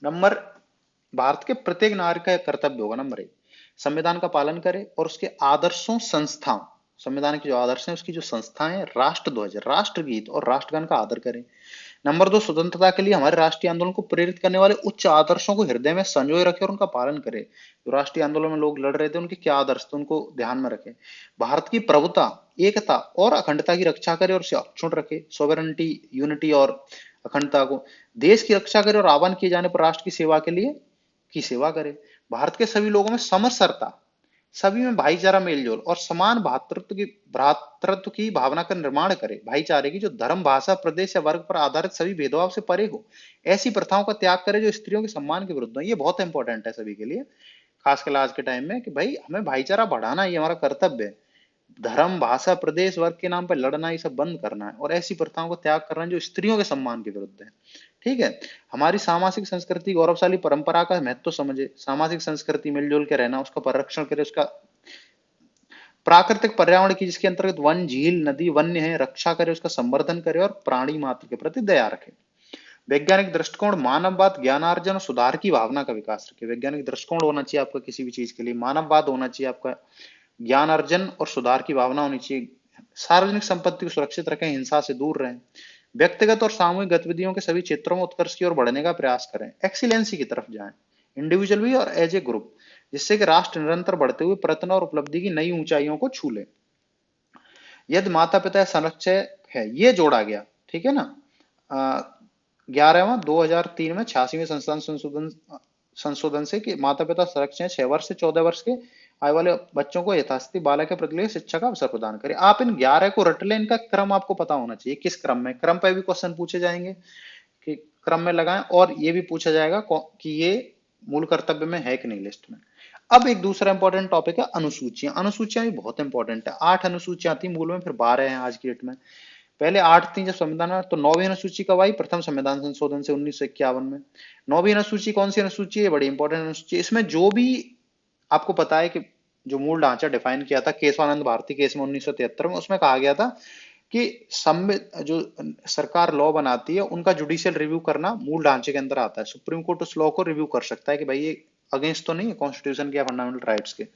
Speaker 1: नंबर, भारत के प्रत्येक नागरिक का कर्तव्य होगा नंबर 1, संविधान का पालन करे और उसके आदर्शों, संस्थाओं, संविधान के जो आदर्श हैं उसकी जो संस्थाएं, राष्ट्रध्वज, राष्ट्रगीत और राष्ट्रगान का आदर करें। नंबर 2, स्वतंत्रता के लिए हमारे राष्ट्रीय आंदोलन को प्रेरित करने वाले उच्च आदर्शों को हृदय में संजोए रखे और उनका पालन करे। जो राष्ट्रीय आंदोलन में लोग लड़ रहे थे उनके क्या आदर्श थे, उनको ध्यान में रखे। भारत की प्रभुता, एकता और अखंडता की रक्षा करे और उसे अक्षुण्ण रखे। सोवेरेनिटी, यूनिटी और अखंडता को, देश की रक्षा करे और आह्वान किए जाने पर राष्ट्र की सेवा के लिए की सेवा करे। भारत के सभी लोगों में समरसता, सभी में भाईचारा, मेलजोल और समान भ्रातृत्व की भावना का निर्माण करे। भाईचारे की जो धर्म, भाषा, प्रदेश या वर्ग पर आधारित सभी भेदभाव से परे हो। ऐसी प्रथाओं का त्याग करे जो स्त्रियों के सम्मान के विरुद्ध हो। ये बहुत इंपॉर्टेंट है सभी के लिए, खासकर आज के टाइम में, कि भाई हमें भाईचारा बढ़ाना, ये हमारा कर्तव्य है। धर्म, भाषा, प्रदेश, वर्ग के नाम पर लड़ना, ये सब बंद करना है और ऐसी प्रथाओं को त्याग करना है जो स्त्रियों के सम्मान के विरुद्ध है। ठीक है। हमारी सामाजिक संस्कृति, गौरवशाली परंपरा का महत्व समझे। सामाजिक संस्कृति मिलजुल के रहना, उसका संरक्षण करे, उसका प्राकृतिक पर्यावरण की जिसके अंतर्गत वन, झील, नदी, वन्य है, रक्षा करे, उसका संवर्धन करे और प्राणी मात्र के प्रति दया रखे। वैज्ञानिक दृष्टिकोण, मानववाद, ज्ञानार्जन और सुधार की भावना का विकास रखे। वैज्ञानिक दृष्टिकोण होना चाहिए आपका किसी भी चीज के लिए, मानववाद होना चाहिए आपका, ज्ञान अर्जन और सुधार की भावना होनी चाहिए। सार्वजनिक संपत्ति को सुरक्षित रखें, हिंसा से दूर रहें। व्यक्तिगत और सामूहिक गतिविधियों के सभी क्षेत्रों में उत्कर्ष की ओर बढ़ने का प्रयास करें, एक्सीलेंसी की तरफ जाएं, इंडिविजुअली और एज ए ग्रुप, जिससे कि राष्ट्र निरंतर बढ़ते हुए प्रयत्न और उपलब्धि की नई ऊंचाइयों को छू ले। यदि माता पिता संरक्षक है, ये जोड़ा गया, ठीक है ना। 11वां 2003 में 86वें संस्थान संशोधन संशोधन से कि माता पिता संरक्षण 6 वर्ष से 14 वर्ष के आयु वाले बच्चों को यथास्थिति बालक के प्रति शिक्षा का अवसर प्रदान करें। आप इन 11 को रट लें, इनका क्रम आपको पता होना चाहिए, किस क्रम में, क्रम पे भी क्वेश्चन पूछे जाएंगे कि क्रम में लगाएं, और ये भी पूछा जाएगा कि ये मूल कर्तव्य में है कि नहीं लिस्ट में। अब एक दूसरा इंपॉर्टेंट टॉपिक है अनुसूचियां। अनुसूचियां भी बहुत इंपॉर्टेंट है। 8 अनुसूचियां थी मूल में, फिर 12 हैं आज की डेट में। पहले 8 थी जब संविधान में, तो 9वीं अनुसूची कब आई? प्रथम संविधान संशोधन से 1951 में। 9वीं अनुसूची कौन सी अनुसूची है? बड़ी इंपॉर्टेंट अनुसूची। इसमें जो भी आपको पता है कि जो मूल ढांचा डिफाइन किया था केशवानंद भारती केस में 1973 में, उसमें कहा गया था कि जो सरकार लॉ बनाती है उनका जुडिशियल रिव्यू करना मूल ढांचे के अंदर आता है। सुप्रीम कोर्ट उस लॉ को रिव्यू कर सकता है कि भाई ये अगेंस्ट तो नहीं है कॉन्स्टिट्यूशन के या फंडामेंटल राइट्स के।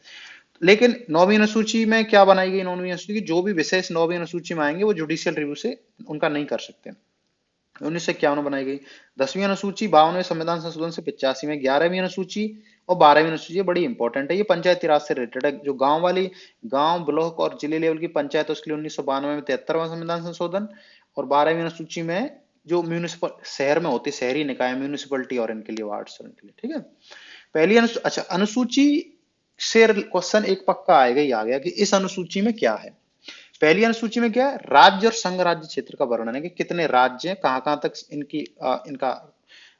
Speaker 1: लेकिन 9वीं अनुसूची में क्या बनाई गई? 9वीं अनुसूची की जो भी विषय 9वीं अनुसूची में आएंगे वो जुडिशियल रिव्यू से उनका नहीं कर सकते। 1951 में बनाई गई। 10वीं अनुसूची 52वें संविधान संशोधन से 85 में। 11वीं अनुसूची और 12वीं अनुसूची बड़ी इंपॉर्टेंट है, ये पंचायती राज से रिलेटेड है। जो गांव वाली, गांव, ब्लॉक और जिले लेवल की पंचायत है उसके लिए 1992 में 73वां संविधान संशोधन। और 12वीं अनुसूची में जो म्यूनिसिपल शहर में होती शहरी निकाय, म्यूनिसिपलिटी और इनके लिए, वार्ड्स और इनके लिए, ठीक है। पहली अच्छा, अनुसूची से क्वेश्चन एक पक्का आएगा ही आ गया कि इस अनुसूची में क्या है। पहली अनुसूची में क्या है? राज्य और संघ राज्य क्षेत्र का वर्णन है कि कितने राज्य हैं, कहां कहां तक इनका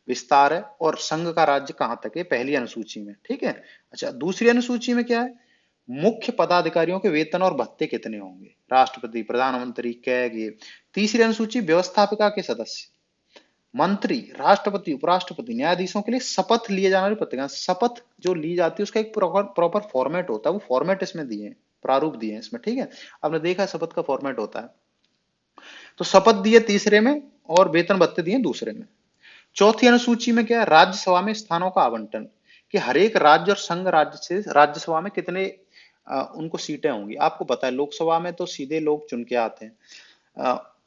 Speaker 1: विस्तार है, और संघ का राज्य कहां तक है, पहली अनुसूची में, ठीक है। अच्छा, दूसरी अनुसूची में क्या है? मुख्य पदाधिकारियों के वेतन और भत्ते कितने होंगे, राष्ट्रपति, प्रधानमंत्री, कैग। तीसरी अनुसूची व्यवस्थापिका के सदस्य, मंत्री, राष्ट्रपति, उपराष्ट्रपति, न्यायाधीशों के लिए शपथ लिए जाने वाली पत्रिका। शपथ जो ली जाती है उसका एक प्रॉपर फॉर्मेट होता है, वो फॉर्मेट इसमें दिए हैं, प्रारूप दिए हैं इसमें, ठीक है। आपने देखा शपथ का फॉर्मेट होता है। तो शपथ दिए तीसरे में और वेतन भत्ते दिए दूसरे में। चौथी अनुसूची में क्या है? राज्यसभा में स्थानों का आवंटन, कि हर एक राज्य और संघ राज्य से राज्यसभा में कितने उनको सीटें होंगी। आपको पता है लोकसभा में तो सीधे लोग चुन के आते हैं,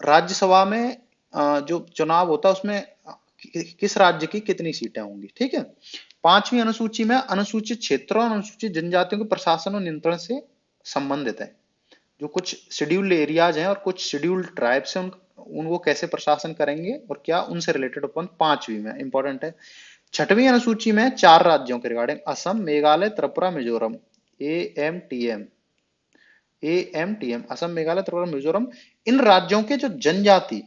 Speaker 1: राज्यसभा में जो चुनाव होता है उसमें किस राज्य की कितनी सीटें होंगी, ठीक है। 5वीं अनुसूची में अनुसूचित क्षेत्रों और अनुसूचित जनजातियों के प्रशासन और नियंत्रण से संबंधित है। जो कुछ शेड्यूल्ड एरियाज हैं और कुछ शेड्यूल्ड ट्राइब्स हैं उनको कैसे प्रशासन करेंगे और क्या, उनसे रिलेटेड अपन 5वीं में इंपॉर्टेंट है। 6वीं अनुसूची में 4 राज्यों के रिगार्डिंग, असम, मेघालय, त्रिपुरा, मिजोरम, AMTM, असम, मेघालय, त्रिपुरा, मिजोरम, इन राज्यों के जो जनजाति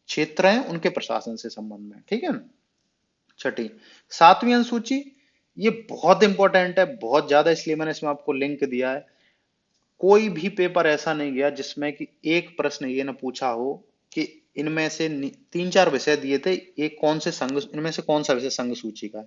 Speaker 1: क्षेत्र हैं उनके प्रशासन से संबंध में, ठीक है। छठी। 7वीं अनुसूची, ये बहुत इंपॉर्टेंट है, बहुत ज्यादा, इसलिए मैंने इसमें आपको लिंक दिया है। कोई भी पेपर ऐसा नहीं गया जिसमें कि एक प्रश्न ये ना पूछा हो कि इनमें से 3-4 विषय दिए थे, एक कौन से संघ, इनमें से कौन सा विषय संघ सूची का है।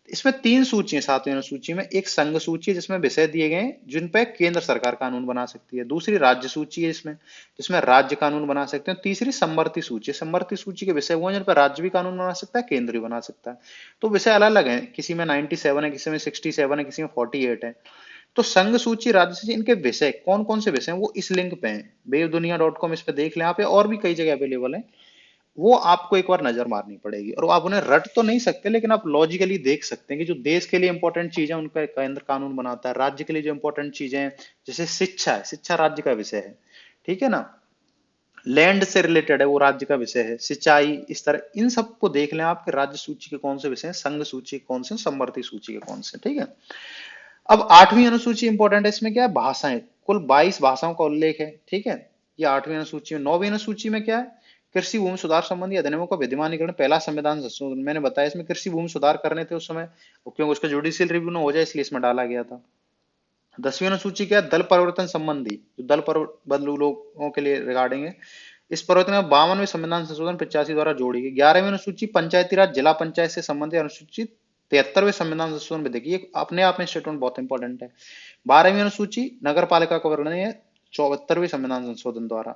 Speaker 1: इसमें 3 सूची है 7वीं अनुसूची में। एक संघ सूची है जिसमें विषय दिए गए हैं जिन पे केंद्र सरकार कानून बना सकती है। दूसरी राज्य सूची है इसमें, जिसमें राज्य कानून बना सकते हैं। तीसरी समवर्ती सूची है। समवर्ती सूची के विषय वो हैं जिन पर राज्य भी कानून बना सकता है, केंद्र भी बना सकता है। तो विषय अलग अलग है, किसी में 97 है, किसी में 67 है, किसी में 48 है। तो संघ सूची, राज्य सूची, इनके विषय कौन कौन से विषय हैं वो इस लिंक पे हैं, वेवदुनिया.com, इस पे देख लें। यहाँ पे और भी कई जगह अवेलेबल है, वो आपको एक बार नजर मारनी पड़ेगी। और आप उन्हें रट तो नहीं सकते, लेकिन आप लॉजिकली देख सकते हैं कि जो देश के लिए इंपॉर्टेंट चीजें उनका केंद्र कानून बनाता है, राज्य के लिए जो इंपॉर्टेंट चीजें हैं जैसे शिक्षा है, शिक्षा राज्य का विषय है, ठीक है ना। लैंड से रिलेटेड है, वो राज्य का विषय है। सिंचाई, इस तरह इन सबको देख लें आप कि राज्य सूची के कौन से विषय हैं, संघ सूची के कौन से, समवर्ती सूची के कौन से, ठीक है। अब 8वीं अनुसूची इंपॉर्टेंट है, इसमें क्या है? भाषाएं, कुल 22 भाषाओं का उल्लेख है, ठीक है। ये 8वीं अनुसूची में। 9वीं अनुसूची में क्या है? कृषि भूमि सुधार संबंधी अधिनियमों का विधिमानीकरण, पहला संविधान संशोधन। मैंने बताया इसमें कृषि भूमि सुधार करने थे उस समय, क्योंकि उसका जुडिशियल रिव्यू ना हो जाए इसलिए इसमें डाला गया था। 10वीं अनुसूची क्या है? दल परिवर्तन संबंधी, जो दल पर बदलू लोगों के लिए रिगार्डिंग है। इस परिवर्तन में 52वें संविधान संशोधन 85 द्वारा जोड़ी गई। 11वीं अनुसूची पंचायती राज जिला पंचायत से संबंधित अनुसूची 73वें संविधान संशोधन में देखिए, अपने आप में स्टेटमेंट बहुत इंपॉर्टेंट है। 12वीं अनुसूची नगर पालिका का वर्णन है 74वें संविधान संशोधन द्वारा।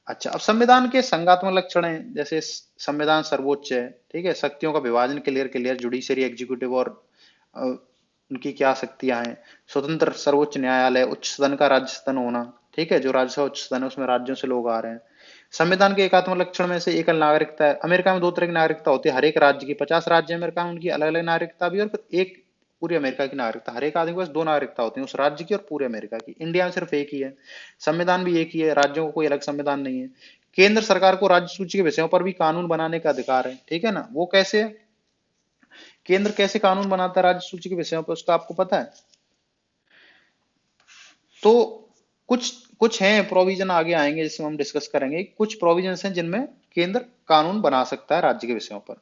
Speaker 1: अच्छा, अब संविधान के संघात्मक लक्षण हैं, जैसे संविधान सर्वोच्च है, ठीक है, शक्तियों का विभाजन क्लियर क्लियर, जुडिशरी एग्जीक्यूटिव और अ, उनकी क्या शक्तियां हैं, स्वतंत्र सर्वोच्च न्यायालय, उच्च सदन का राज्य सदन होना, ठीक है, जो राज्यसभा उच्च सदन है उसमें राज्यों से लोग आ रहे हैं। संविधान के एकात्मक लक्षण में से एकल नागरिकता है। अमेरिका में दो तरह की नागरिकता होती है, हर एक राज्य की, 50 राज्य है अमेरिका में, उनकी अलग अलग नागरिकता भी, और फिर एक पूरी अमेरिका की नागरिकता। हर एक आदमी के पास दो नागरिकता होती है, उस राज्य की और पूरे अमेरिका की। इंडिया में सिर्फ एक ही है। संविधान भी एक ही है, राज्यों को कोई अलग संविधान नहीं है। केंद्र सरकार को राज्य सूची के विषयों पर भी कानून बनाने का अधिकार है, ठीक है ना। वो कैसे है? केंद्र कैसे कानून बनाता है राज्य सूची के विषयों पर, उसका आपको पता है? तो कुछ कुछ हैं प्रोविजन, आगे आएंगे जिसमें हम डिस्कस करेंगे। कुछ प्रोविजन हैं जिनमें केंद्र कानून बना सकता है राज्य के विषयों पर।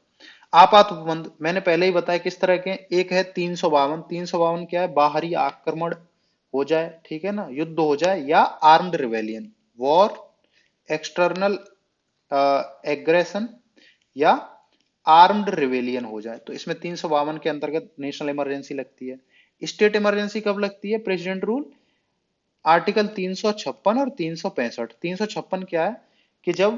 Speaker 1: आपात उपबंध मैंने पहले ही बताया किस तरह के। एक है 352। 352 क्या है? बाहरी आक्रमण हो जाए, ठीक है ना, युद्ध हो जाए, या armed rebellion, war, external aggression, या आर्म्ड रिवेलियन हो जाए, तो इसमें 352 के अंतर्गत नेशनल इमरजेंसी लगती है। स्टेट इमरजेंसी कब लगती है? प्रेसिडेंट रूल, आर्टिकल 356 और 365। 356 क्या है कि जब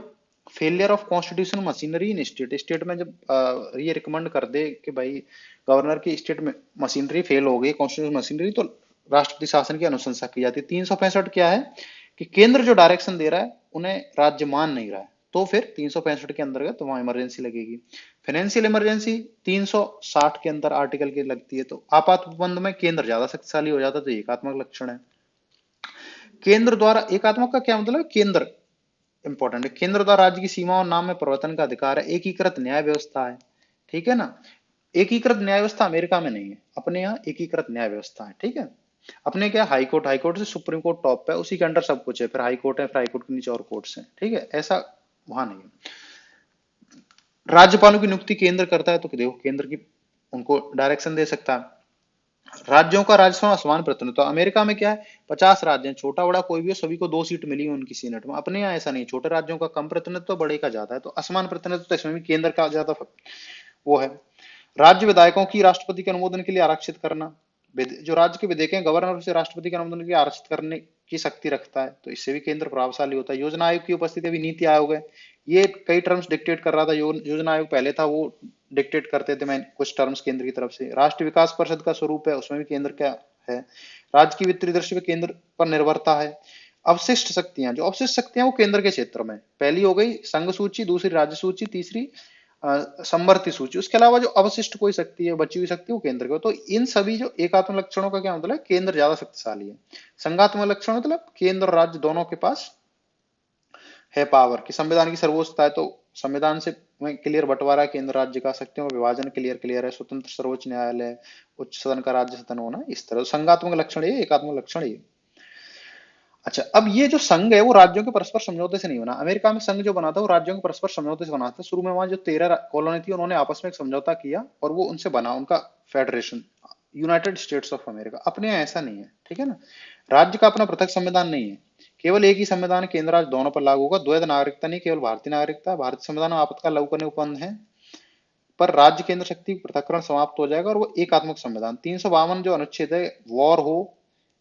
Speaker 1: failure of constitution machinery in state, state में जब ये रिकमेंड कर दे कि भाई गवर्नर की स्टेट में मशीनरी फेल हो गई, कॉन्स्टिट्यूशन मशीनरी, तो राष्ट्रपति शासन की अनुशंसा की जाती है। 365 क्या है कि केंद्र जो डायरेक्शन दे रहा है उन्हें राज्य मान नहीं रहा है, तो फिर 365 के अंतर्गत वहां इमरजेंसी लगेगी। फाइनेंशियल इमरजेंसी 360 के अंदर आर्टिकल के लगती है। तो आपात उपबंध में केंद्र ज्यादा शक्तिशाली हो जाता है, तो एकात्मक लक्षण है। केंद्र द्वारा, एकात्मक का क्या मतलब है? केंद्र इंपॉर्टेंट है। केंद्र द्वारा राज्य की सीमा और नाम में परिवर्तन का अधिकार है। एकीकृत न्याय व्यवस्था है, ठीक है ना। एकीकृत न्याय व्यवस्था अमेरिका में नहीं है, अपने यहाँ एकीकृत न्याय व्यवस्था है, ठीक है। अपने क्या, हाई कोर्ट, हाई कोर्ट से सुप्रीम कोर्ट टॉप पे है, उसी के अंडर सब कुछ है, फिर हाई कोर्ट है, फिर हाई कोर्ट के नीचे और कोर्ट्स हैं, ठीक है, ऐसा वहां नहीं है। राज्यपालों की नियुक्ति केंद्र करता है, तो देखो केंद्र की उनको डायरेक्शन दे सकता है। राज्यों का राज्यसभा समान प्रतिनिधित्व। अमेरिका में क्या है? 50 राज्य हैं, छोटा बड़ा कोई भी हो, सभी को 2 सीट मिली है उनकी सीनेट में। अपने यहाँ ऐसा नहीं, छोटे राज्यों का कम प्रतिनिधित्व, बड़े का ज्यादा है, तो असमान प्रतिनिधित्व, तो इसमें भी केंद्र का ज्यादा वो है। राज्य विधायकों की राष्ट्रपति के अनुमोदन के लिए आरक्षित करना। जो राज्य के विधेयक हैं, गवर्नर से राष्ट्रपति के अनुमोदन के लिए आरक्षित करने की शक्ति रखता है, तो इससे भी केंद्र प्रभावशाली होता है। योजना आयोग की उपस्थिति, अभी नीति आयोग है, ये कई टर्म्स डिक्टेट कर रहा था। योजना आयोग पहले था, वो डिक्टेट करते थे मैं कुछ टर्म्स केंद्र की तरफ से। राष्ट्रीय विकास परिषद का स्वरूप है, उसमें भी केंद्र क्या है। राज्य की वित्तीय दृष्टि में केंद्र पर निर्भरता है। अवशिष्ट शक्तियां, जो अवशिष्ट शक्तियां वो केंद्र के क्षेत्र में, पहली हो गई संघ सूची, दूसरी राज्य सूची, तीसरी समवर्ती सूची। उसके अलावा जो अवशिष्ट कोई शक्ति है, बची हुई शक्ति, वो केंद्र को। तो इन सभी जो एकात्मक लक्षणों का क्या मतलब है? केंद्र ज्यादा शक्तिशाली है। संघात्मक लक्षण मतलब केंद्र और राज्य दोनों के पास है पावर, कि संविधान की सर्वोच्चता है, तो संविधान से क्लियर बंटवारा है केंद्र राज्य का। शक्तियों का विभाजन क्लियर क्लियर है। स्वतंत्र सर्वोच्च न्यायालय, उच्च सदन का राज्य सदन होना, इस तरह संघात्मक लक्षण ये, एकात्मक लक्षण ये। अच्छा, अब ये जो संघ है वो राज्यों के परस्पर समझौते से नहीं बना। अमेरिका में संघ जो बना था वो राज्यों के परस्पर समझौते से बना था। शुरू में वहां जो 13 कॉलोनी थी उन्होंने आपस में एक समझौता किया और वो उनसे बना उनका federation, United states of America. अपने यहाँ ऐसा नहीं है, ठीक है ना। राज्य का अपना पृथक संविधान नहीं है, केवल एक ही संविधान केंद्र राज्य दोनों पर लागू होगा। द्वैध नागरिकता नहीं, केवल भारतीय नागरिकता। भारतीय संविधान में आपातकाल लागू करने उपबंध है, पर राज्य केंद्र शक्ति पृथककरण समाप्त हो जाएगा और वो एकात्मक संविधान। 352 जो अनुच्छेद है, वॉर हो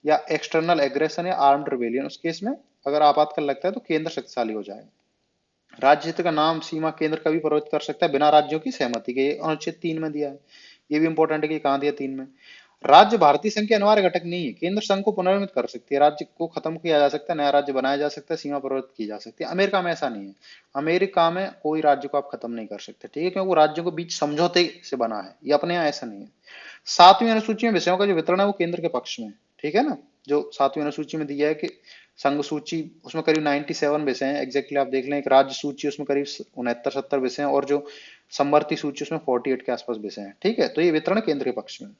Speaker 1: या एक्सटर्नल एग्रेशन या आर्म्ड रिवेलियन, उस केस में अगर आपातकाल लगता है तो केंद्र शक्तिशाली हो जाएगा। राज्य हित का नाम सीमा केंद्र कभी परिवर्तित कर सकता है बिना राज्यों की सहमति के, ये अनुच्छेद 3 में दिया है। ये भी इंपॉर्टेंट है कि कहां दिया, 3 में। राज्य भारतीय संघ के अनिवार्य घटक नहीं है, केंद्र संघ को पुनर्निर्मित कर सकती है, राज्य को खत्म किया जा सकता है, नया राज्य बनाया जा सकता है, सीमा परिवर्तित की जा सकती है। अमेरिका में ऐसा नहीं है, अमेरिका में कोई राज्य को आप खत्म नहीं कर सकते, ठीक है, क्योंकि वो राज्यों के बीच समझौते से बना है। ये अपने यहाँ ऐसा नहीं है। 7वीं अनुसूची में विषयों का जो वितरण है वो केंद्र के पक्ष में, ठीक है ना। जो 7वीं अनुसूची में दिया है कि संघ सूची, उसमें करीब 97 विषय हैं एग्जैक्टली, आप देख लें। एक राज्य सूची, उसमें करीब 69-70 विषय हैं, और जो समवर्ती सूची उसमें 48 के आसपास विषय हैं, ठीक है। तो ये वितरण केंद्र के पक्ष में।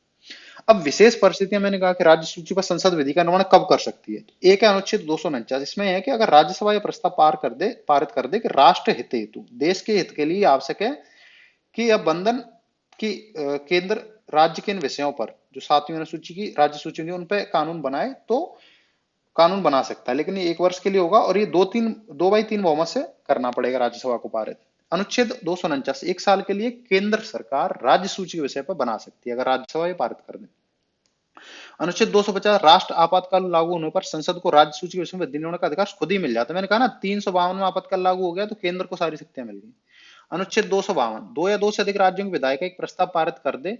Speaker 1: अब विशेष परिस्थितियां, मैंने कहा कि राज्य सूची पर संसद विधि का निर्माण कब कर सकती है। एक है अनुच्छेद 249, इसमें है कि अगर राज्यसभा यह प्रस्ताव पारित कर दे कि राष्ट्र हित हेतु, देश के हित के लिए आवश्यक है कि यह बंधन की केंद्र राज्य के इन विषयों पर, जो 7वीं अनुसूची की राज्य सूची होगी, उन पे कानून बनाए तो कानून बना सकता है, लेकिन ये 1 वर्ष के लिए होगा और ये 2/3 बहुमत से करना पड़ेगा राज्यसभा को पारित। अनुच्छेद 249, 1 साल के लिए केंद्र सरकार राज्य सूची के विषय पर बना सकती है, अगर राज्यसभा ये पारित कर दे। अनुच्छेद 250, राष्ट्र आपातकाल लागू होने पर संसद को राज्य सूची के विषय में निर्णय का अधिकार खुद ही मिल जाता है। मैंने कहा ना 352 में आपातकाल लागू हो गया तो केंद्र को सारी शक्तियां मिल गई। अनुच्छेद 252, दो या दो से अधिक राज्यों के विधायक एक प्रस्ताव पारित कर दे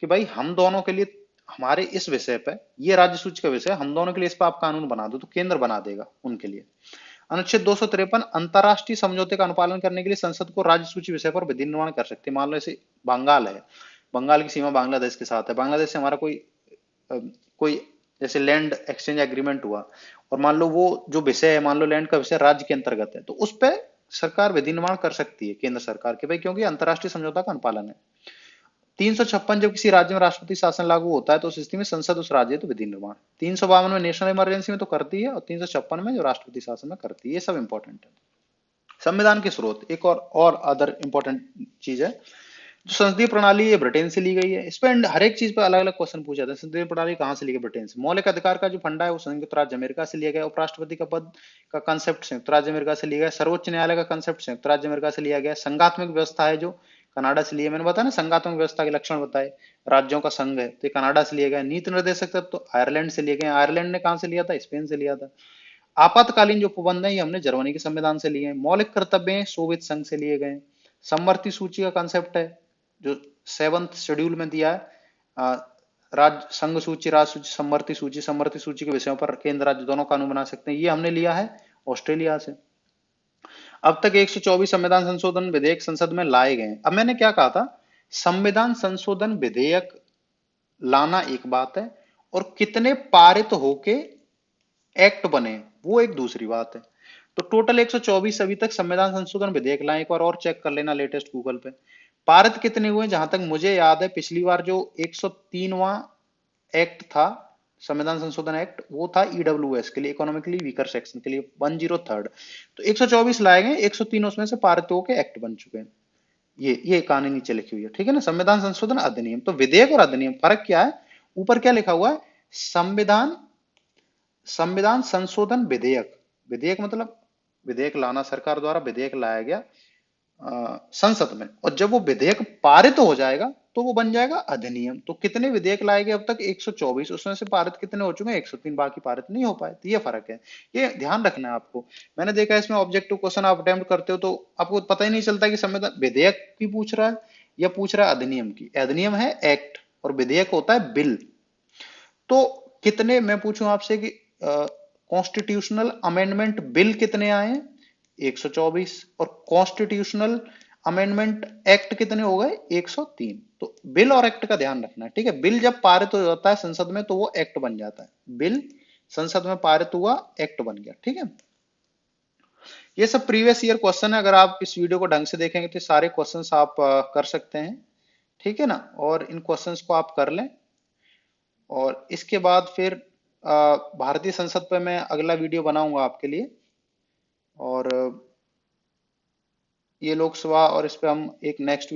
Speaker 1: कि भाई हम दोनों के लिए, हमारे इस विषय पे, ये राज्य सूची का विषय, हम दोनों के लिए इस पर आप कानून बना दो, तो केंद्र बना देगा उनके लिए। अनुच्छेद 253, अंतरराष्ट्रीय समझौते का अनुपालन करने के लिए संसद को राज्य सूची विषय पर विधि निर्माण कर सकती है। मान लो जैसे बंगाल है, बंगाल की सीमा बांग्लादेश के साथ है, बांग्लादेश से हमारा कोई जैसे लैंड एक्सचेंज एग्रीमेंट हुआ, और मान लो वो जो विषय है, मान लो लैंड का विषय राज्य के अंतर्गत है, तो उस पर सरकार विधि निर्माण कर सकती है, केंद्र सरकार के भाई, क्योंकि अंतरराष्ट्रीय समझौता का अनुपालन है। 356, जब किसी राज्य में राष्ट्रपति शासन लागू होता है तो उस स्थिति में संसद उस राज्य तो विधि निर्माण। 352 में नेशनल इमरजेंसी में तो करती है, और 356 में जो राष्ट्रपति शासन में करती है। ये सब इंपॉर्टेंट है। संविधान के स्रोत, एक और अदर इंपॉर्टेंट चीज है, जो संसदीय प्रणाली है ब्रिटेन से ली गई है। इस पर हर एक चीज पर अलग अलग क्वेश्चन पूछे जाते हैं। संसदीय प्रणाली कहाँ से ली गई? ब्रिटेन से। मौलिक अधिकार का जो फंडा है वो संयुक्त राज्य अमेरिका से लिया गया। उपराष्ट्रपति का पद का कंसेप्ट संयुक्त राज्य अमेरिका से लिया गया। सर्वोच्च न्यायालय का कंसेप्ट संयुक्त राज्य अमेरिका से लिया गया। संघात्मक व्यवस्था है जो कनाडा से लिया, मैंने बताया ना संघात्मक व्यवस्था के लक्षण बताए, राज्यों का संघ है तो ये कनाडा से लिया गया। नीति निर्देशक तत्व तो आयरलैंड से लिए गए। आयरलैंड ने कहां से लिया था? स्पेन से लिया था। आपातकालीन जो प्रबंध है ये हमने जर्मनी के संविधान से लिए हैं। मौलिक कर्तव्य सोवियत संघ से लिए गए। समवर्ती सूची का कंसेप्ट है जो 7th शेड्यूल में दिया है, राज्य संघ सूची, राज्य सूची, समवर्ती सूची। समवर्ती सूची के विषयों पर केंद्र राज्य दोनों कानून बना सकते हैं, ये हमने लिया है ऑस्ट्रेलिया से। अब तक 124 संविधान संशोधन विधेयक संसद में लाए गए। अब मैंने क्या कहा था, संविधान संशोधन विधेयक लाना एक बात है और कितने पारित होके एक्ट बने वो एक दूसरी बात है। तो टोटल 124 अभी तक संविधान संशोधन विधेयक लाए। एक बार और चेक कर लेना लेटेस्ट गूगल पे। पारित कितने हुए? जहां तक मुझे याद है पिछली बार जो 103वां एक्ट था, संविधान संशोधन एक्ट, वो था ईडब्ल्यूएस के लिए, इकोनॉमिकली वीकर सेक्शन के लिए, 103rd। तो 124 लाए गए, 103 उसमें से पारित होकर एक्ट बन चुके हैं। ये कहानी नीचे लिखी हुई है, ठीक है ना। संविधान संशोधन अधिनियम, तो विधेयक और अधिनियम फर्क क्या है? ऊपर क्या लिखा हुआ है? संविधान संविधान संशोधन विधेयक। विधेयक मतलब विधेयक लाना, सरकार द्वारा विधेयक लाया गया संसद में, और जब वो विधेयक पारित हो जाएगा तो वो बन जाएगा अधिनियम। तो कितने विधेयक लाए गए अब तक? 124, उसमें से पारित कितने हो चुके हैं? 103, बाकी पारित नहीं हो पाए। तो ये फर्क है, ये ध्यान रखना है आपको। मैंने देखा है इसमें ऑब्जेक्टिव क्वेश्चन आप अटेम्प्ट करते हो तो आपको पता ही नहीं चलता कि संविधान विधेयक की पूछ रहा है या पूछ रहा है अधिनियम की। अधिनियम है एक्ट और विधेयक होता है बिल। तो कितने, मैं पूछूं आपसे कि कॉन्स्टिट्यूशनल अमेंडमेंट बिल कितने आए हैं? 124। और कॉन्स्टिट्यूशनल अमेंडमेंट एक्ट कितने हो गए? 103। तो बिल और एक्ट का ध्यान रखना है, ठीक है। बिल जब पारित हो जाता है संसद में तो वो एक्ट बन जाता है। बिल संसद में पारित हुआ, एक्ट बन गया, ठीक है। ये सब प्रीवियस ईयर क्वेश्चन है, अगर आप इस वीडियो को ढंग से देखेंगे तो सारे क्वेश्चंस आप कर सकते हैं, ठीक है ना। और इन क्वेश्चंस को आप कर लें, और इसके बाद फिर भारतीय संसद पे मैं अगला वीडियो बनाऊंगा आपके लिए, और ये लोकसभा, और इस पे हम एक नेक्स्ट